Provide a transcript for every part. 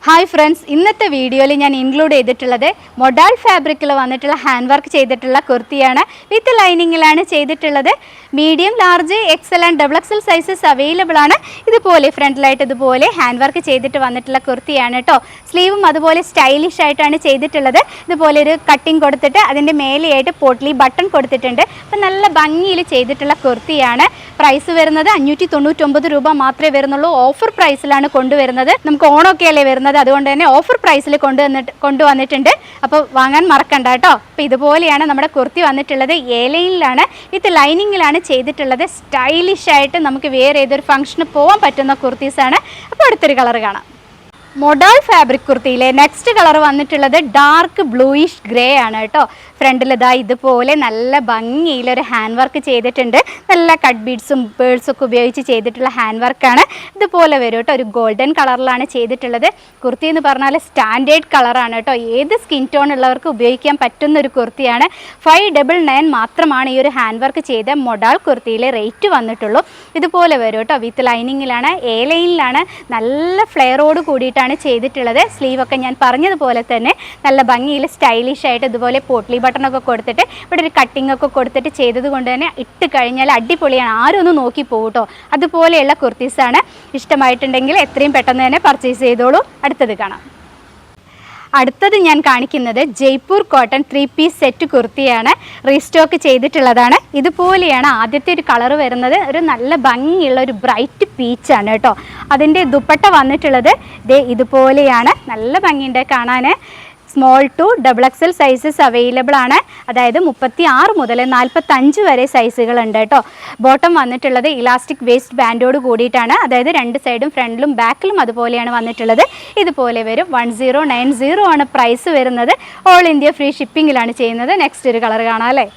Hi friends, ഇന്നത്തെ വീഡിയോയിൽ ഞാൻ ഇൻക്ലൂഡ് ചെയ്തിട്ടുള്ളത് മൊഡാൾ ഫാബ്രിക്കിൽ വന്നിട്ടുള്ള ഹാൻഡ് വർക്ക് ചെയ്തിട്ടുള്ള കുർത്തിയാണ്. വിത്ത് ലൈനിങ്ങിലാണ് ചെയ്തിട്ടുള്ളത്. Medium, large, Excel and double XL sizes available ആണ്. ഇതുപോലെ ഫ്രണ്ടിലായിട്ട് ഇതുപോലെ ഹാൻഡ് വർക്ക് ചെയ്തിട്ട് വന്നിട്ടുള്ള കുർത്തിയാണ് കേട്ടോ. സ്ലീവും അതുപോലെ സ്റ്റൈലിഷ് ആയിട്ടാണ് ചെയ്തിട്ടുള്ളത്. ഇതുപോലെ ഒരു കട്ടിങ് കൊടുത്തിട്ട് അതിൻ്റെ മേലെയായിട്ട് പോട്ട്ലി ബട്ടൺ കൊടുത്തിട്ടുണ്ട്. അപ്പം നല്ല ഭംഗിയിൽ ചെയ്തിട്ടുള്ള കുർത്തിയാണ്. പ്രൈസ് വരുന്നത് 599 രൂപ മാത്രമേ വരുന്നുള്ളൂ. ഓഫർ പ്രൈസിലാണ് കൊണ്ടുവരുന്നത്. നമുക്ക് ഓണമൊക്കെ അല്ലേ വരുന്നത്, അതുകൊണ്ട് തന്നെ ഓഫർ പ്രൈസിൽ കൊണ്ടുവന്നിട്ടുണ്ട്. അപ്പോൾ വാങ്ങാൻ മറക്കണ്ട കേട്ടോ. അപ്പോൾ ഇതുപോലെയാണ് നമ്മുടെ കുർത്തി വന്നിട്ടുള്ളത്. എ ലൈനിലാണ് വിത്ത് ലൈനിങ്ങിലാണ് ചെയ്തിട്ടുള്ളത്. സ്റ്റൈലിഷ് ആയിട്ട് നമുക്ക് വേറെ ഏതൊരു ഫംഗ്ഷന് പോകാൻ പറ്റുന്ന കുർത്തീസാണ്. അപ്പോൾ അടുത്തൊരു കളർ കാണാം. മൊഡാൾ ഫാബ്രിക് കുർത്തിയിലെ നെക്സ്റ്റ് കളർ വന്നിട്ടുള്ളത് ഡാർക്ക് ബ്ലൂയിഷ് ഗ്രേ ആണ് കേട്ടോ. ഫ്രണ്ടിൽ ഇതാ ഇതുപോലെ നല്ല ഭംഗിയിലൊരു ഹാൻഡ് വർക്ക് ചെയ്തിട്ടുണ്ട്. നല്ല കട്ട് ബീഡ്സും ബേഡ്സൊക്കെ ഉപയോഗിച്ച് ചെയ്തിട്ടുള്ള ഹാൻഡ് വർക്കാണ്. ഇതുപോലെ വരും കേട്ടോ. ഒരു ഗോൾഡൻ കളറിലാണ് ചെയ്തിട്ടുള്ളത്. കുർത്തി എന്ന് പറഞ്ഞാൽ സ്റ്റാൻഡേർഡ് കളറാണ് കേട്ടോ. ഏത് സ്കിൻ ടോൺ ഉള്ളവർക്ക് ഉപയോഗിക്കാൻ പറ്റുന്ന ഒരു കുർത്തിയാണ്. 599 മാത്രമാണ് ഈ ഒരു ഹാൻഡ് വർക്ക് ചെയ്ത മൊഡാൾ കുർത്തിയിലെ റേറ്റ് വന്നിട്ടുള്ളൂ. ഇതുപോലെ വരും കേട്ടോ. വിത്ത് ലൈനിങ്ങിലാണ്, എ ലൈനിലാണ്, നല്ല ഫ്ലെയറോട് കൂടിയിട്ടാണ് ചെയ്തിട്ടുള്ളത്. സ്ലീവൊക്കെ ഞാൻ പറഞ്ഞതുപോലെ തന്നെ നല്ല ഭംഗിയിൽ സ്റ്റൈലിഷ് ആയിട്ട് ഇതുപോലെ പോട്ട്ലി ബട്ടണൊക്കെ കൊടുത്തിട്ട് ഇവിടെ ഒരു കട്ടിംഗ് ഒക്കെ കൊടുത്തിട്ട് ചെയ്തത് കൊണ്ട് തന്നെ ഇട്ട് കഴിഞ്ഞാൽ അടിപൊളിയാണ്. ആരും ഒന്ന് നോക്കി പോകട്ടോ. അതുപോലെയുള്ള കുർത്തീസാണ്. ഇഷ്ടമായിട്ടുണ്ടെങ്കിൽ എത്രയും പെട്ടെന്ന് തന്നെ പർച്ചേസ് ചെയ്തോളൂ. അടുത്തത് കാണാം. അടുത്തത് ഞാൻ കാണിക്കുന്നത് ജയ്പൂർ കോട്ടൺ 3 പീസ് സെറ്റ് കുർത്തിയാണ്. റീസ്റ്റോക്ക് ചെയ്തിട്ടുള്ളതാണ്. ഇതുപോലെയാണ് ആദ്യത്തെ ഒരു കളർ വരുന്നത്. ഒരു നല്ല ഭംഗിയുള്ള ഒരു ബ്രൈറ്റ് പീച്ചാണ് കേട്ടോ. അതിൻ്റെ ദുപ്പട്ട വന്നിട്ടുള്ളത് ഇതുപോലെയാണ്. നല്ല ഭംഗിയുണ്ട് കാണാൻ. Small to double XL sizes available ആണ്. അതായത് 36 മുതൽ 45 വരെ സൈസുകളുണ്ട് കേട്ടോ. ബോട്ടം വന്നിട്ടുള്ളത് ഇലാസ്റ്റിക് വേസ്റ്റ് ബാൻഡോട് കൂടിയിട്ടാണ്. അതായത് രണ്ട് സൈഡും ഫ്രണ്ടിലും ബാക്കിലും അതുപോലെയാണ് വന്നിട്ടുള്ളത്. ഇതുപോലെ വരും. 1090 ആണ് പ്രൈസ് വരുന്നത്. ഓൾ ഇന്ത്യ ഫ്രീ ഷിപ്പിങ്ങിലാണ് ചെയ്യുന്നത്. നെക്സ്റ്റ് ഒരു കളർ കാണാം അല്ലേ.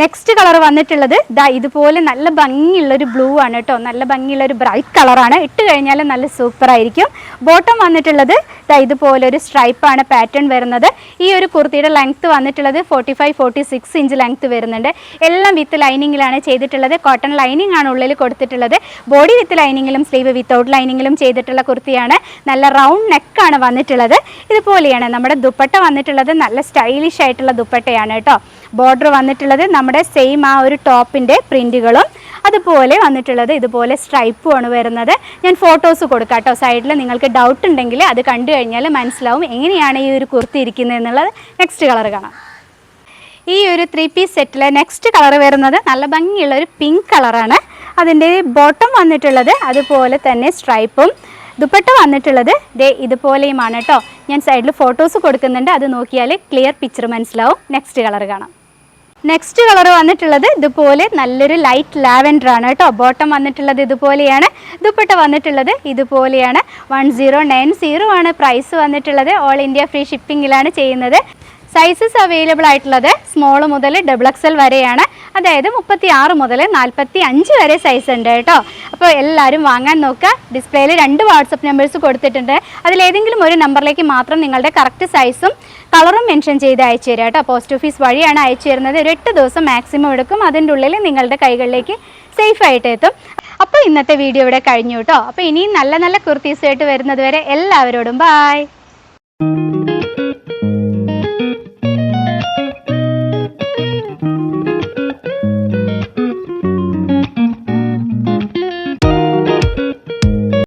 നെക്സ്റ്റ് കളർ വന്നിട്ടുള്ളത് ഇതുപോലെ നല്ല ഭംഗിയുള്ളൊരു ബ്ലൂ ആണ് കേട്ടോ. നല്ല ഭംഗിയുള്ളൊരു ബ്രൈറ്റ് കളറാണ്. ഇട്ട് കഴിഞ്ഞാൽ നല്ല സൂപ്പറായിരിക്കും. ബോട്ടം വന്നിട്ടുള്ളത് ഇതുപോലെ ഒരു സ്ട്രൈപ്പാണ് പാറ്റേൺ വരുന്നത്. ഈ ഒരു കുർത്തിയുടെ ലെങ്ത്ത് വന്നിട്ടുള്ളത് 45-46 ഇഞ്ച് ലെങ്ത്ത് വരുന്നുണ്ട്. എല്ലാം വിത്ത് ലൈനിങ്ങിലാണ് ചെയ്തിട്ടുള്ളത്. കോട്ടൺ ലൈനിങ് ആണ് ഉള്ളിൽ കൊടുത്തിട്ടുള്ളത്. ബോഡി വിത്ത് ലൈനിങ്ങിലും സ്ലീവ് വിത്തൗട്ട് ലൈനിങ്ങിലും ചെയ്തിട്ടുള്ള കുർത്തിയാണ്. നല്ല റൗണ്ട് നെക്കാണ് വന്നിട്ടുള്ളത്. ഇതുപോലെയാണ് നമ്മുടെ ദുപ്പട്ട വന്നിട്ടുള്ളത്. നല്ല സ്റ്റൈലിഷ് ആയിട്ടുള്ള ദുപ്പട്ടയാണ് കേട്ടോ. ബോർഡർ വന്നിട്ടുള്ളത് നമ്മുടെ സെയിം ആ ഒരു ടോപ്പിൻ്റെ പ്രിൻറ്റുകളും അതുപോലെ വന്നിട്ടുള്ളത് ഇതുപോലെ സ്ട്രൈപ്പുമാണ് വരുന്നത്. ഞാൻ ഫോട്ടോസ് കൊടുക്കാം കേട്ടോ സൈഡിൽ. നിങ്ങൾക്ക് ഡൗട്ട് ഉണ്ടെങ്കിൽ അത് കണ്ടു കഴിഞ്ഞാൽ മനസ്സിലാവും എങ്ങനെയാണ് ഈ ഒരു കുർത്തി ഇരിക്കുന്നത് എന്നുള്ളത്. നെക്സ്റ്റ് കളർ കാണാം. ഈ ഒരു 3 പീസ് സെറ്റിലെ നെക്സ്റ്റ് കളർ വരുന്നത് നല്ല ഭംഗിയുള്ള ഒരു പിങ്ക് കളറാണ്. അതിൻ്റെ ബോട്ടം വന്നിട്ടുള്ളത് അതുപോലെ തന്നെ സ്ട്രൈപ്പും ദുപ്പട്ട വന്നിട്ടുള്ളത് ഇതുപോലെയുമാണ് കേട്ടോ. ഞാൻ സൈഡിൽ ഫോട്ടോസ് കൊടുക്കുന്നുണ്ട്. അത് നോക്കിയാൽ ക്ലിയർ പിക്ചർ മനസ്സിലാവും. നെക്സ്റ്റ് കളർ കാണാം. നെക്സ്റ്റ് കളർ വന്നിട്ടുള്ളത് ഇതുപോലെ നല്ലൊരു ലൈറ്റ് ലാവൻഡർ ആണ് കേട്ടോ. ബോട്ടം വന്നിട്ടുള്ളത് ഇതുപോലെയാണ്. ദുപ്പട്ട വന്നിട്ടുള്ളത് ഇതുപോലെയാണ്. 1090 ആണ് പ്രൈസ് വന്നിട്ടുള്ളത്. ഓൾ ഇന്ത്യ ഫ്രീ ഷിപ്പിങ്ങിലാണ് ചെയ്യുന്നത്. സൈസസ് അവൈലബിൾ ആയിട്ടുള്ളത് സ്മോൾ മുതൽ ഡബിൾ എക്സൽ വരെയാണ്. അതായത് 36 മുതൽ 45 വരെ സൈസ് ഉണ്ട് കേട്ടോ. അപ്പോൾ എല്ലാവരും വാങ്ങാൻ നോക്കുക. ഡിസ്പ്ലേയിൽ 2 വാട്സപ്പ് നമ്പേഴ്സ് കൊടുത്തിട്ടുണ്ട്. അതിലേതെങ്കിലും ഒരു നമ്പറിലേക്ക് മാത്രം നിങ്ങളുടെ കറക്റ്റ് സൈസും കളറും മെൻഷൻ ചെയ്ത് അയച്ചു തരാം കേട്ടോ. പോസ്റ്റ് ഓഫീസ് വഴിയാണ് അയച്ചു തരുന്നത്. ഒരു 8 ദിവസം മാക്സിമം എടുക്കും. അതിൻ്റെ ഉള്ളിൽ നിങ്ങളുടെ കൈകളിലേക്ക് സേഫായിട്ട് എത്തും. അപ്പോൾ ഇന്നത്തെ വീഡിയോ ഇവിടെ കഴിഞ്ഞു കേട്ടോ. അപ്പോൾ ഇനിയും നല്ല നല്ല കുർത്തീസായിട്ട് വരുന്നത് വരെ എല്ലാവരോടും ബായ്.